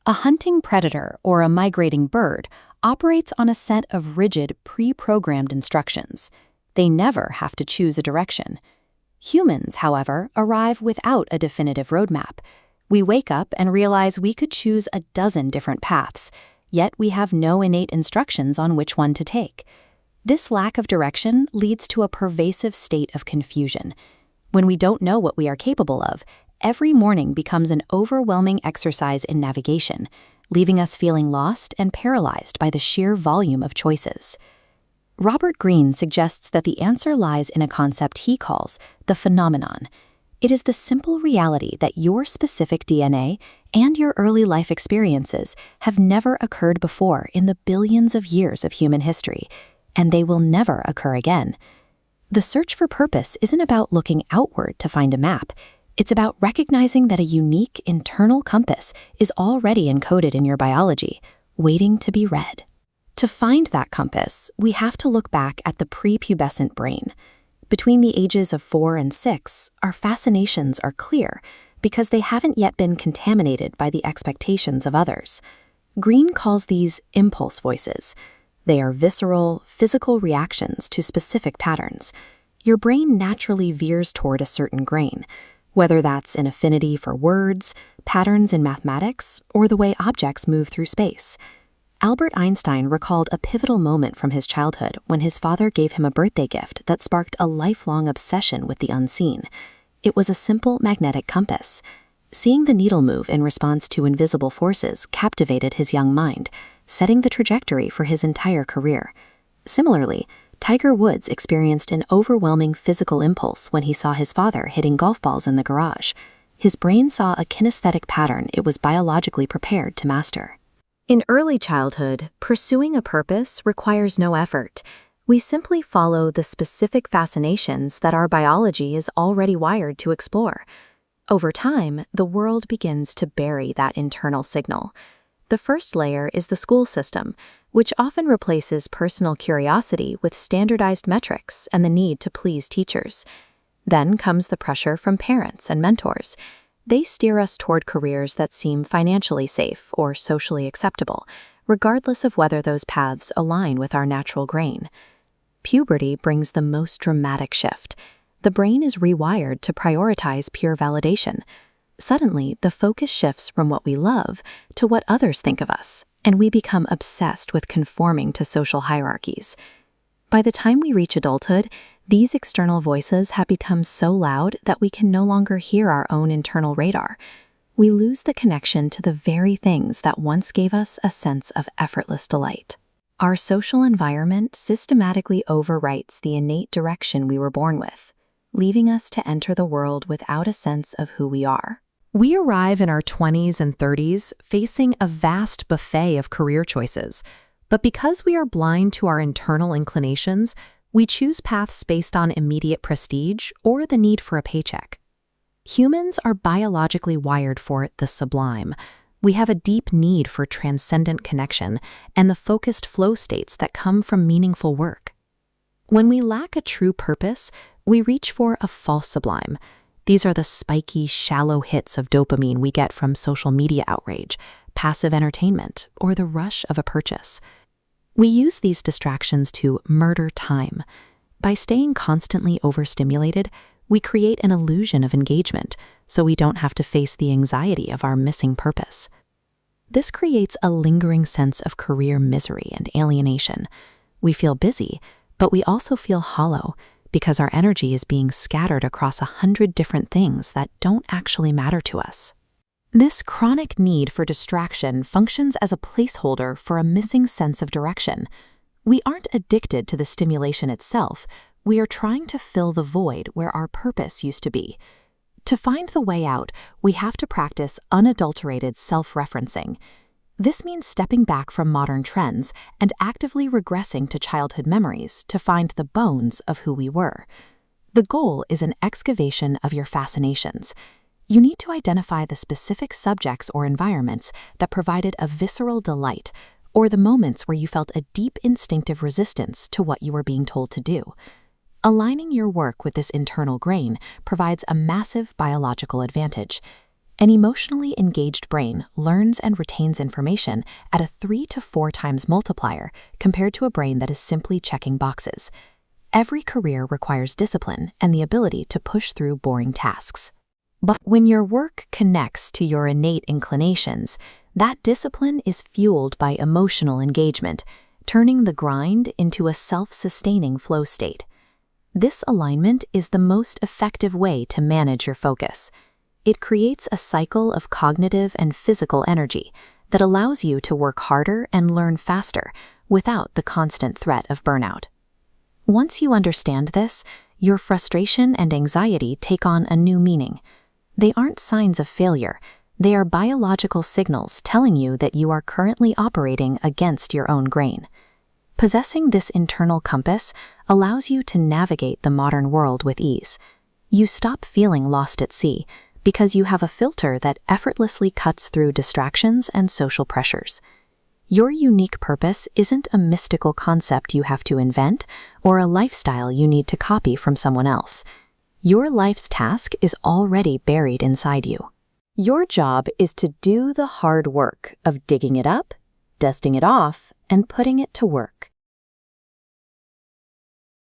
A hunting predator or a migrating bird operates on a set of rigid, pre-programmed instructions. They never have to choose a direction. Humans, however, arrive without a definitive roadmap. We wake up and realize we could choose a dozen different paths, yet we have no innate instructions on which one to take. This lack of direction leads to a pervasive state of confusion. When we don't know what we are capable of, every morning becomes an overwhelming exercise in navigation, leaving us feeling lost and paralyzed by the sheer volume of choices. Robert Greene suggests that the answer lies in a concept he calls the phenomenon. It is the simple reality that your specific DNA and your early life experiences have never occurred before in the billions of years of human history, and they will never occur again. The search for purpose isn't about looking outward to find a map. It's about recognizing that a unique internal compass is already encoded in your biology, waiting to be read. To find that compass, we have to look back at the prepubescent brain. Between the ages of 4 and 6, our fascinations are clear because they haven't yet been contaminated by the expectations of others. Greene calls these impulse voices. They are visceral, physical reactions to specific patterns. Your brain naturally veers toward a certain grain, whether that's an affinity for words, patterns in mathematics, or the way objects move through space. Albert Einstein recalled a pivotal moment from his childhood when his father gave him a birthday gift that sparked a lifelong obsession with the unseen. It was a simple magnetic compass. Seeing the needle move in response to invisible forces captivated his young mind, setting the trajectory for his entire career. Similarly, Tiger Woods experienced an overwhelming physical impulse when he saw his father hitting golf balls in the garage. His brain saw a kinesthetic pattern it was biologically prepared to master. In early childhood, pursuing a purpose requires no effort. We simply follow the specific fascinations that our biology is already wired to explore. Over time, the world begins to bury that internal signal. The first layer is the school system, which often replaces personal curiosity with standardized metrics and the need to please teachers. Then comes the pressure from parents and mentors. They steer us toward careers that seem financially safe or socially acceptable, regardless of whether those paths align with our natural grain. Puberty brings the most dramatic shift. The brain is rewired to prioritize pure validation. Suddenly, the focus shifts from what we love to what others think of us, and we become obsessed with conforming to social hierarchies. By the time we reach adulthood, these external voices have become so loud that we can no longer hear our own internal radar. We lose the connection to the very things that once gave us a sense of effortless delight. Our social environment systematically overwrites the innate direction we were born with, leaving us to enter the world without a sense of who we are. We arrive in our 20s and 30s facing a vast buffet of career choices, but because we are blind to our internal inclinations, we choose paths based on immediate prestige or the need for a paycheck. Humans are biologically wired for the sublime. We have a deep need for transcendent connection and the focused flow states that come from meaningful work. When we lack a true purpose, we reach for a false sublime. These are the spiky, shallow hits of dopamine we get from social media outrage, passive entertainment, or the rush of a purchase. We use these distractions to murder time. By staying constantly overstimulated, we create an illusion of engagement, so we don't have to face the anxiety of our missing purpose. This creates a lingering sense of career misery and alienation. We feel busy, but we also feel hollow, because our energy is being scattered across 100 different things that don't actually matter to us. This chronic need for distraction functions as a placeholder for a missing sense of direction. We aren't addicted to the stimulation itself, we are trying to fill the void where our purpose used to be. To find the way out, we have to practice unadulterated self-referencing. This means stepping back from modern trends and actively regressing to childhood memories to find the bones of who we were. The goal is an excavation of your fascinations. You need to identify the specific subjects or environments that provided a visceral delight, or the moments where you felt a deep instinctive resistance to what you were being told to do. Aligning your work with this internal grain provides a massive biological advantage. An emotionally engaged brain learns and retains information at a 3 to 4 times multiplier compared to a brain that is simply checking boxes. Every career requires discipline and the ability to push through boring tasks. But when your work connects to your innate inclinations, that discipline is fueled by emotional engagement, turning the grind into a self-sustaining flow state. This alignment is the most effective way to manage your focus. It creates a cycle of cognitive and physical energy that allows you to work harder and learn faster without the constant threat of burnout. Once you understand this, your frustration and anxiety take on a new meaning. They aren't signs of failure. They are biological signals telling you that you are currently operating against your own grain. Possessing this internal compass allows you to navigate the modern world with ease. You stop feeling lost at sea because you have a filter that effortlessly cuts through distractions and social pressures. Your unique purpose isn't a mystical concept you have to invent or a lifestyle you need to copy from someone else. Your life's task is already buried inside you. Your job is to do the hard work of digging it up, dusting it off, and putting it to work.